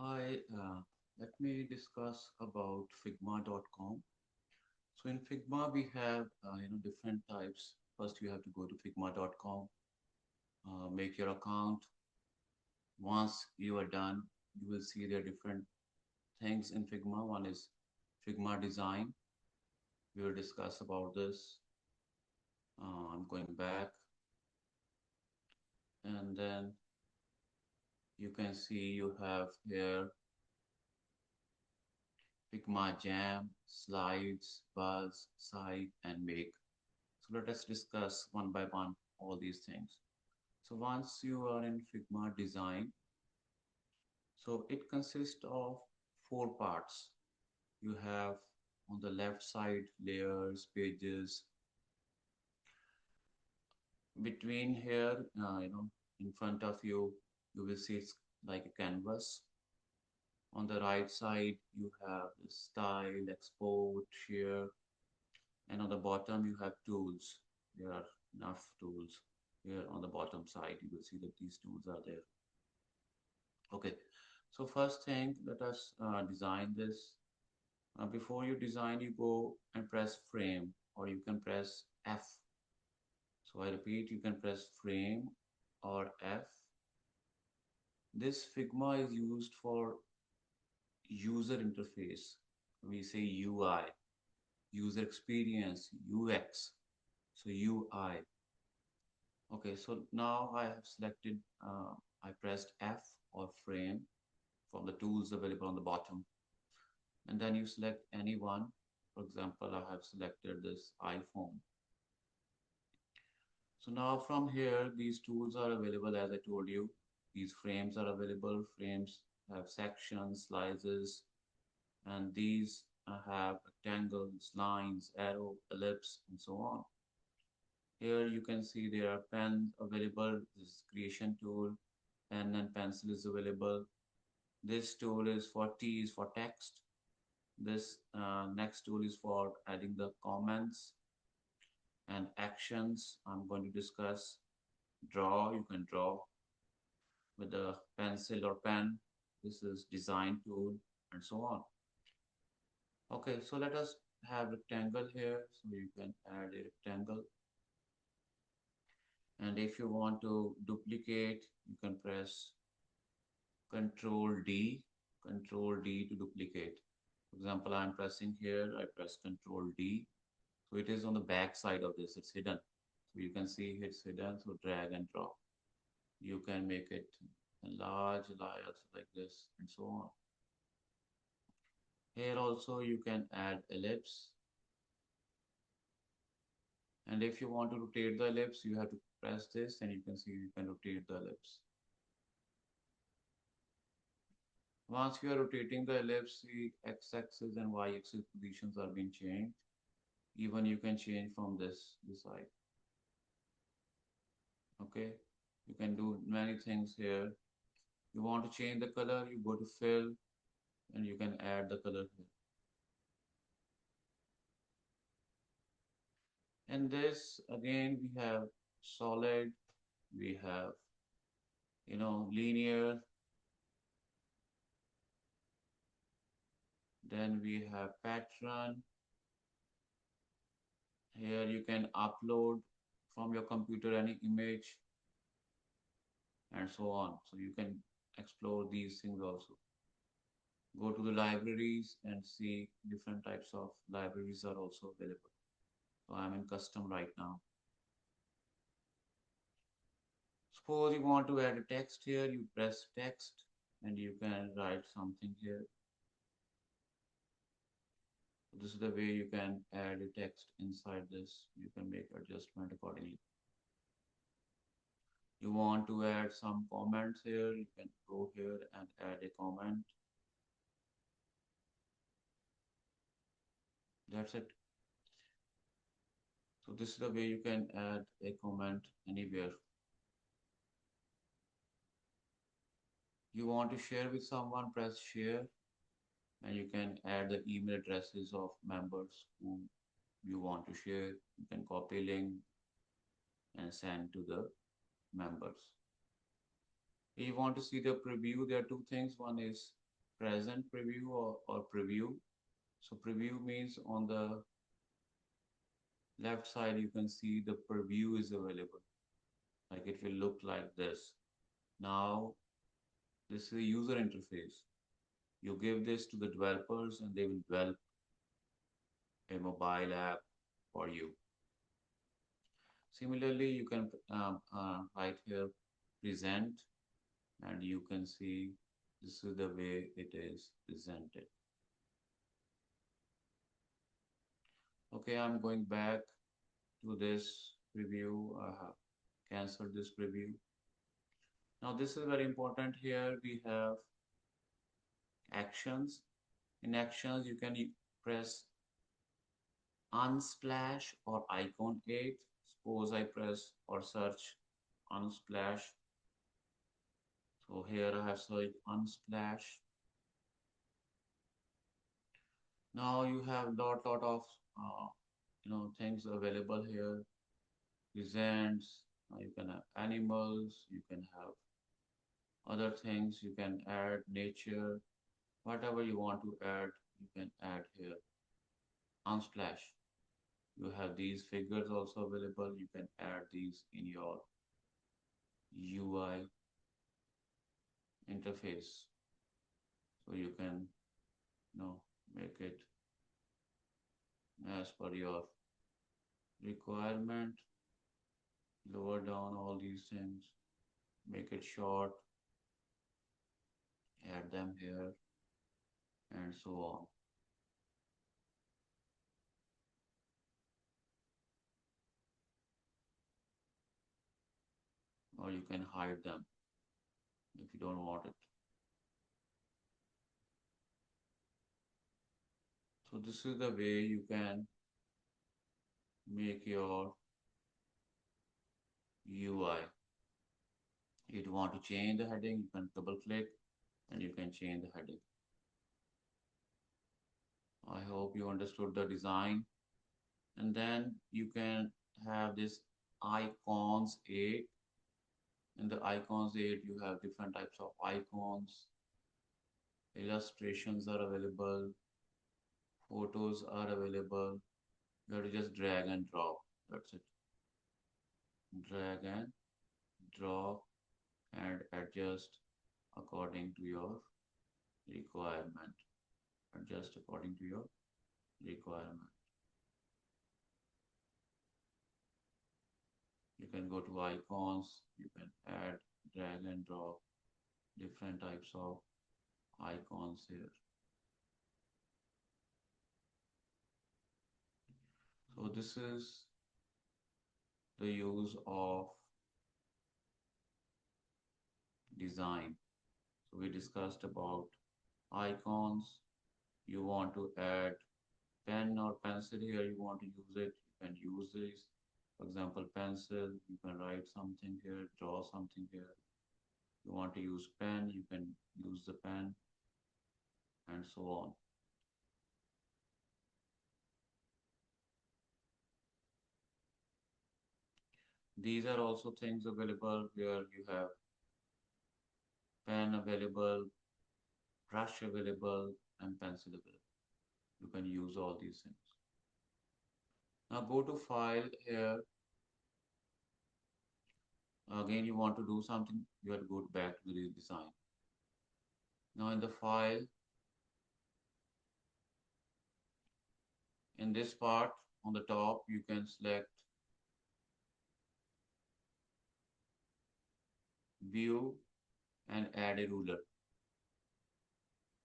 Hi, let me discuss about Figma.com. So in Figma, we have different types. First, you have to go to Figma.com, make your account. Once you are done, you will see there are different things in Figma. One is Figma design. We will discuss about this. I'm going back, and then you can see you have here Figma Jam, Slides, Buzz, Site, and Make. So let us discuss one by one all these things. So once you are in Figma design, so it consists of four parts. You have on the left side layers, pages. Between here, in front of you, you will see it's like a canvas. On the right side, you have the style, export, share, and on the bottom you have tools. There are enough tools. Here on the bottom side, you will see that these tools are there. Okay, so first thing, let us design this. Before you design, you go and press frame, or you can press F. So I repeat, you can press frame or F. This Figma is used for user interface. We say UI, user experience, UX. So UI. Okay, so now I have selected, I pressed F or frame from the tools available on the bottom. And then you select any one. For example, I have selected this iPhone. So now from here, these tools are available as I told you. These frames are available. Frames have sections, slices, and these have rectangles, lines, arrow, ellipse, and so on. Here you can see there are pens available. This is creation tool. Pen and pencil is available. This tool is for T is for text. This next tool is for adding the comments and actions. I'm going to discuss draw. You can draw with a pencil or pen. This is design tool and so on. Okay, so let us have rectangle here. So you can add a rectangle. And if you want to duplicate, you can press Control D to duplicate. For example, I'm pressing here, I press Control D. So it is on the back side of this, it's hidden. So you can see it's hidden, so drag and drop. You can make it large layers like this and so on. Here also you can add ellipse. And if you want to rotate the ellipse, you have to press this and you can see you can rotate the ellipse. Once you are rotating the ellipse, the x-axis and y-axis positions are being changed. Even you can change from this side. Okay, you can do many things here. You want to change the color, you go to fill and you can add the color here. And this again we have solid, we have linear, then we have pattern. Here you can upload from your computer any image and so on. So you can explore these things also. Go to the libraries and see different types of libraries are also available. So I'm in custom right now. Suppose you want to add a text here, you press text and you can write something here. So this is the way you can add a text inside this. You can make adjustment accordingly. You want to add some comments here, you can go here and add a comment. That's it. So this is the way you can add a comment anywhere. You want to share with someone, press share, and you can add the email addresses of members who you want to share. You can copy link and send to the members. If you want to see the preview, there are two things. One is present preview or preview. So preview means on the left side you can see the preview is available. Like it will look like this. Now this is a user interface. You give this to the developers and they will develop a mobile app for you. Similarly, you can write here present and you can see this is the way it is presented. Okay, I'm going back to this preview. I have cancelled this preview. Now this is very important here. We have actions. In actions, you can press unsplash or icon 8. Suppose I press or search unsplash. So here I have searched unsplash. Now you have lot of things available here. Presents. You can have animals. You can have other things. You can add nature. Whatever you want to add, you can add here. Unsplash. You have these figures also available. You can add these in your UI interface. So you can make it as per your requirement. Lower down all these things. Make it short. Add them here and so on. Or you can hide them if you don't want it. So this is the way you can make your UI. If you want to change the heading, you can double click and you can change the heading. I hope you understood the design. And then you can have this icons 8. In the icons 8, you have different types of icons. Illustrations are available. Photos are available. You have to just drag and drop. That's it. Drag and drop and adjust according to your requirement. Adjust according to your requirement. You can go to icons. You can add, drag and drop different types of icons here. So this is the use of design. So we discussed about icons. You want to add pen or pencil here, you want to use it, you can use this. For example, pencil, you can write something here, draw something here. You want to use pen, you can use the pen and so on. These are also things available where you have pen available, brush available, and pencil available. You can use all these things. Now go to file here. Again, you want to do something, you have to go back to the design. Now in the file, in this part on the top, you can select view and add a ruler.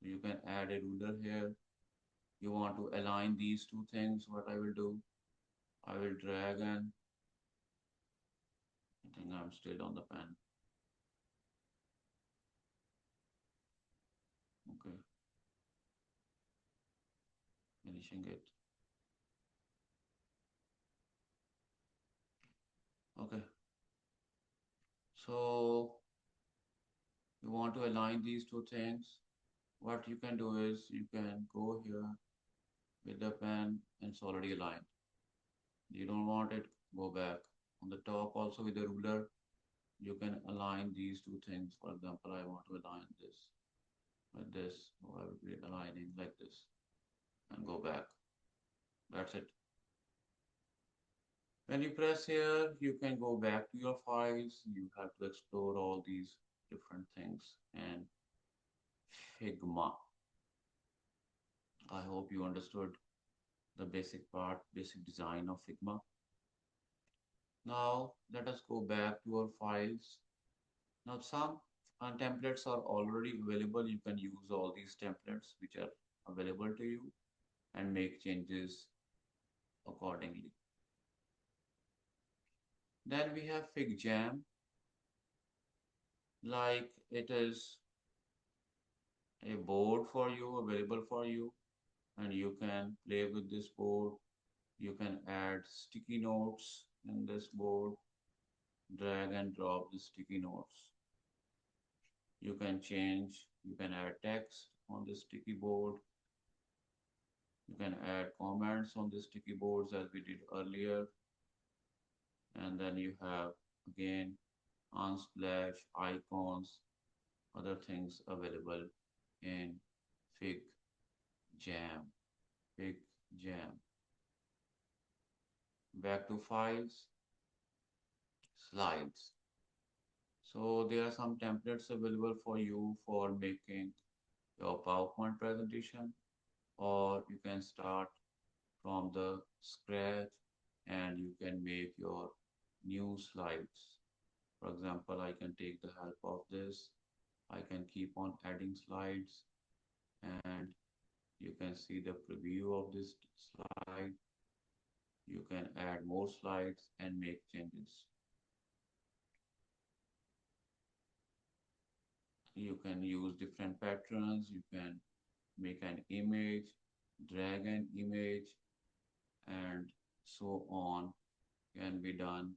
You can add a ruler here. You want to align these two things. What I will do, I will drag and I think I'm still on the pen. Okay, finishing it. Okay, so you want to align these two things. What you can do is you can go here with the pen and it's already aligned. You don't want it, go back. On the top also with the ruler, you can align these two things. For example, I want to align this. like this. So I will be aligning like this and go back. That's it. When you press here, you can go back to your files. You have to explore all these different things. And Figma. I hope you understood the basic part, basic design of Figma. Now let us go back to our files. Now some templates are already available. You can use all these templates which are available to you and make changes accordingly. Then we have FigJam, like it is a board for you, available for you, and you can play with this board. You can add sticky notes in this board, drag and drop the sticky notes. You can change, you can add text on the sticky board. You can add comments on the sticky boards as we did earlier. And then you have again Unsplash, icons, other things available in Fig Jam. Fig Jam. Back to files, slides. So there are some templates available for you for making your PowerPoint presentation, or you can start from the scratch and you can make your new slides. For example, I can take the help of this. I can keep on adding slides and you can see the preview of this slide. You can add more slides and make changes. You can use different patterns. You can make an image, drag an image, and so on can be done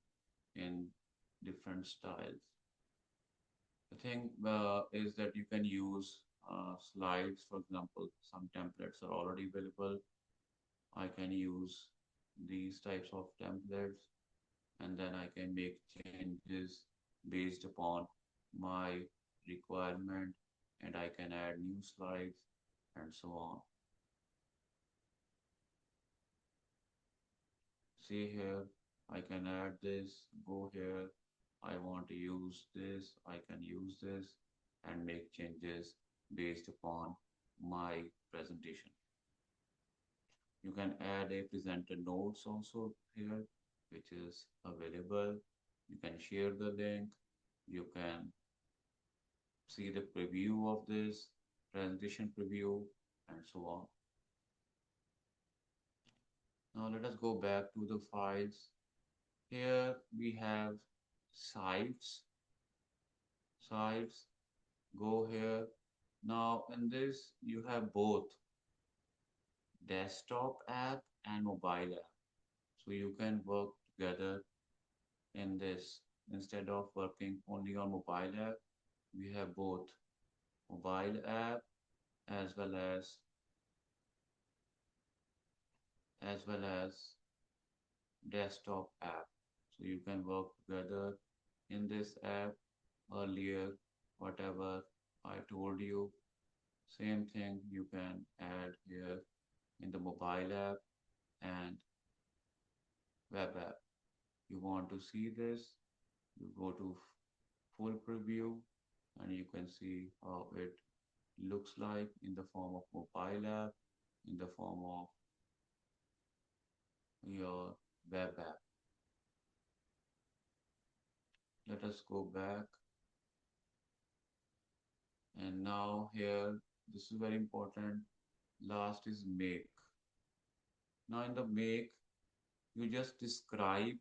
in different styles. The thing is that you can use slides, for example, some templates are already available. I can use these types of templates and then I can make changes based upon my requirement and I can add new slides and so on. See here, I can add this, go here, I want to use this, I can use this and make changes based upon my presentation. You can add a presenter notes also here, which is available. You can share the link. You can see the preview of this, presentation preview, and so on. Now let us go back to the files. Here we have sites, sites, go here. Now in this you have both desktop app and mobile app. So you can work together in this. Instead of working only on mobile app, we have both mobile app as well as desktop app. So you can work together in this app. Earlier, whatever I told you, same thing you can add here in the mobile app and web app. You want to see this, you go to full preview and you can see how it looks like in the form of mobile app, in the form of your web app. Let us go back and now here, this is very important. Last is make. Now in the make, you just describe,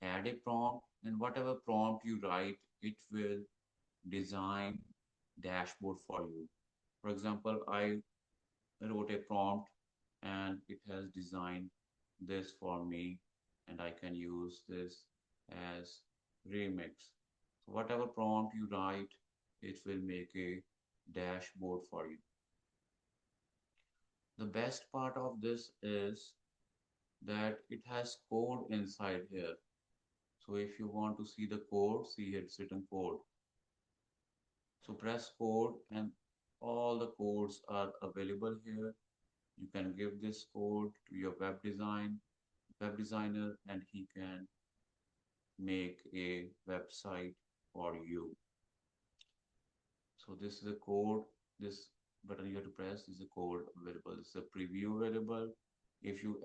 add a prompt, and whatever prompt you write, it will design dashboard for you. For example, I wrote a prompt and it has designed this for me and I can use this as remix. So whatever prompt you write, it will make a dashboard for you. The best part of this is that it has code inside here. So if you want to see the code, see it's written code. So press code and All the codes are available here. You can give this code to your web designer, and he can make a website for you. So this is a code. This button you have to press is a code available. This is a preview available. If you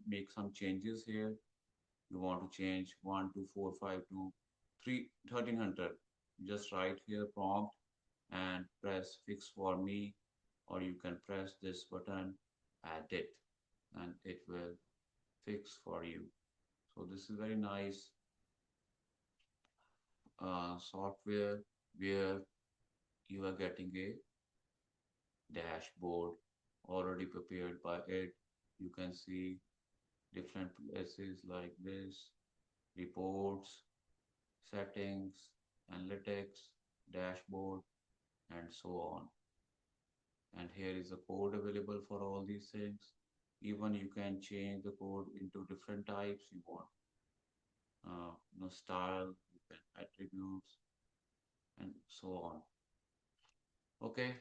make some changes here, you want to change 1245 to 1300, just write here prompt and press fix for me, or you can press this button, add it, and it will fix for you. So this is very nice software where you are getting a dashboard already prepared by it. You can see different places like this, reports, settings, analytics, dashboard, and so on. And here is the code available for all these things. Even you can change the code into different types you want. Style, you can attributes, and so on. Okay,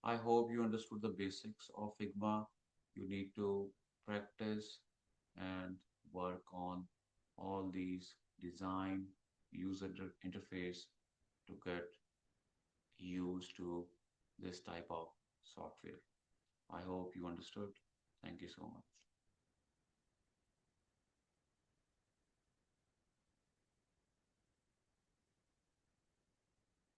I hope you understood the basics of Figma. You need to practice and work on all these design user interface to get used to this type of software. I hope you understood. Thank you so much.